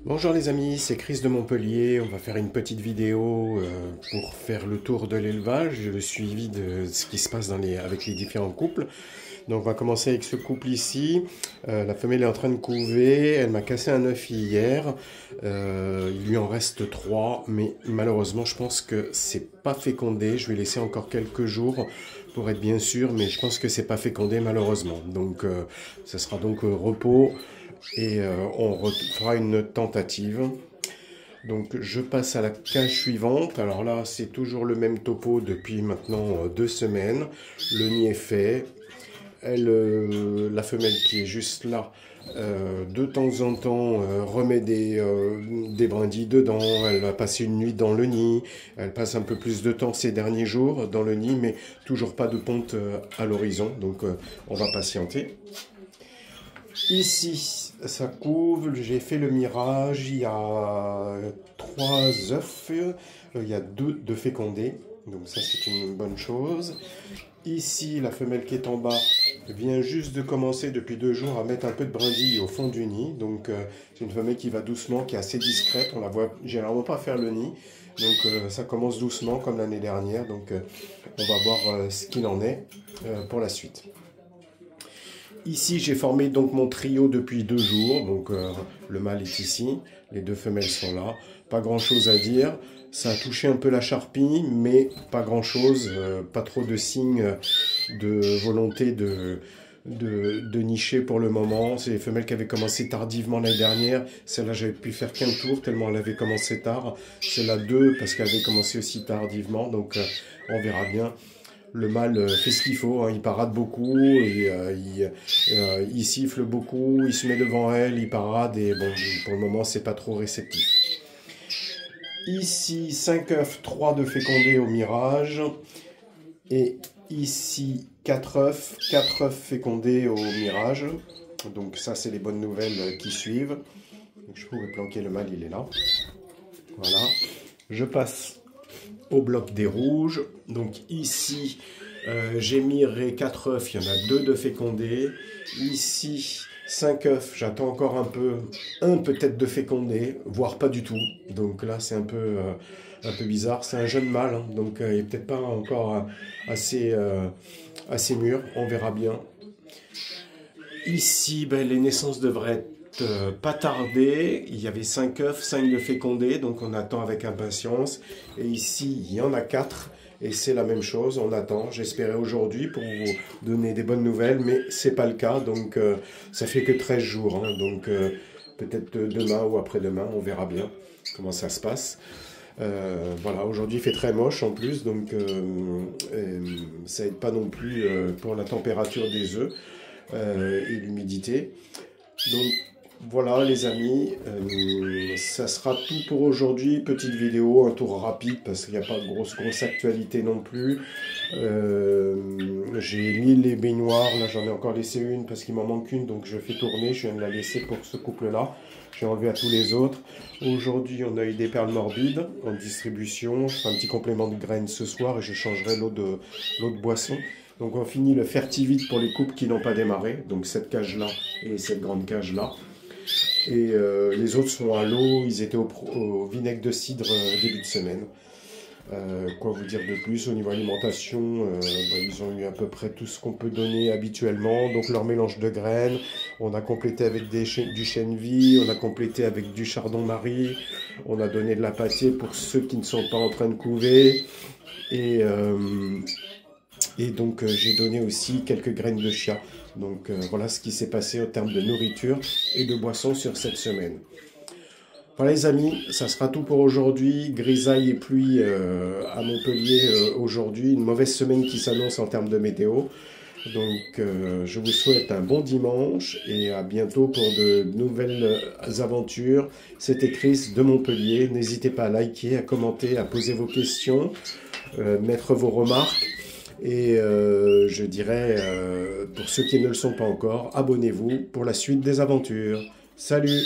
Bonjour les amis, c'est Chris de Montpellier. On va faire une petite vidéo pour faire le tour de l'élevage, le suivi de ce qui se passe avec les différents couples. Donc on va commencer avec ce couple ici. La femelle est en train de couver, elle m'a cassé un œuf hier. Il lui en reste 3, mais malheureusement je pense que c'est pas fécondé. Je vais laisser encore quelques jours pour être bien sûr, mais je pense que c'est pas fécondé malheureusement. Donc ça sera donc repos. Et on refera une tentative. Donc je passe à la cage suivante. Alors là c'est toujours le même topo depuis maintenant 2 semaines. Le nid est fait. La femelle qui est juste là, de temps en temps remet des brindilles dedans. Elle va passer une nuit dans le nid. Elle passe un peu plus de temps ces derniers jours dans le nid, mais toujours pas de ponte à l'horizon. Donc on va patienter. Ici, ça couve, j'ai fait le mirage, il y a 3 œufs, il y a 2 de fécondés, donc ça c'est une bonne chose. Ici, la femelle qui est en bas vient juste de commencer depuis 2 jours à mettre un peu de brindilles au fond du nid, donc c'est une femelle qui va doucement, qui est assez discrète, on la voit généralement pas faire le nid, donc ça commence doucement comme l'année dernière, donc on va voir ce qu'il en est pour la suite. Ici, j'ai formé donc mon trio depuis 2 jours. Donc, le mâle est ici. Les 2 femelles sont là. Pas grand-chose à dire. Ça a touché un peu la charpie, mais pas grand-chose. Pas trop de signes de volonté de nicher pour le moment. C'est les femelles qui avaient commencé tardivement l'année dernière. Celle-là, j'avais pu faire qu'un tour tellement elle avait commencé tard. Celle-là, 2 parce qu'elle avait commencé aussi tardivement. Donc, on verra bien. Le mâle fait ce qu'il faut, hein, il parade beaucoup, et, il siffle beaucoup, il se met devant elle, il parade, et bon, pour le moment, c'est pas trop réceptif. Ici, 5 œufs, 3 de fécondés au mirage, et ici, 4 œufs fécondés au mirage. Donc ça, c'est les bonnes nouvelles qui suivent. Donc, je pourrais planquer le mâle, il est là. Voilà. Je passe au bloc des rouges. Donc ici, j'ai miré 4 œufs, il y en a 2 de fécondés. Ici, 5 œufs, j'attends encore un peu, un peut-être de fécondé, voire pas du tout. Donc là, c'est un peu bizarre. C'est un jeune mâle, hein, donc il n'est peut-être pas encore assez mûr. On verra bien. Ici, ben, les naissances devraient pas tarder, il y avait 5 œufs, 5 de fécondés, donc on attend avec impatience. Et ici, il y en a 4, et c'est la même chose, on attend. J'espérais aujourd'hui pour vous donner des bonnes nouvelles, mais c'est pas le cas, donc ça fait que 13 jours, hein, donc peut-être demain ou après-demain, on verra bien comment ça se passe. Voilà, aujourd'hui il fait très moche en plus, donc ça aide pas non plus pour la température des œufs et l'humidité. Donc voilà les amis, ça sera tout pour aujourd'hui. Petite vidéo, un tour rapide parce qu'il n'y a pas de grosse actualité non plus. J'ai mis les baignoires, là j'en ai encore laissé une parce qu'il m'en manque une, donc je fais tourner, je viens de la laisser pour ce couple là. J'ai enlevé à tous les autres. Aujourd'hui on a eu des perles morbides en distribution, je ferai un petit complément de graines ce soir et je changerai l'eau de boisson. Donc on finit le fertivite pour les couples qui n'ont pas démarré, donc cette cage là et cette grande cage là. Et les autres sont à l'eau, ils étaient au vinaigre de cidre début de semaine. Quoi vous dire de plus au niveau alimentation, ils ont eu à peu près tout ce qu'on peut donner habituellement. Donc leur mélange de graines, on a complété avec du chènevis, on a complété avec du chardon-marie, on a donné de la pâtée pour ceux qui ne sont pas en train de couver. Et donc j'ai donné aussi quelques graines de chia. Donc voilà ce qui s'est passé en termes de nourriture et de boissons sur cette semaine. Voilà les amis, ça sera tout pour aujourd'hui. Grisaille et pluie à Montpellier aujourd'hui. Une mauvaise semaine qui s'annonce en termes de météo. Donc je vous souhaite un bon dimanche et à bientôt pour de nouvelles aventures. C'était Chris de Montpellier. N'hésitez pas à liker, à commenter, à poser vos questions, mettre vos remarques. Et je dirais, pour ceux qui ne le sont pas encore, abonnez-vous pour la suite des aventures. Salut!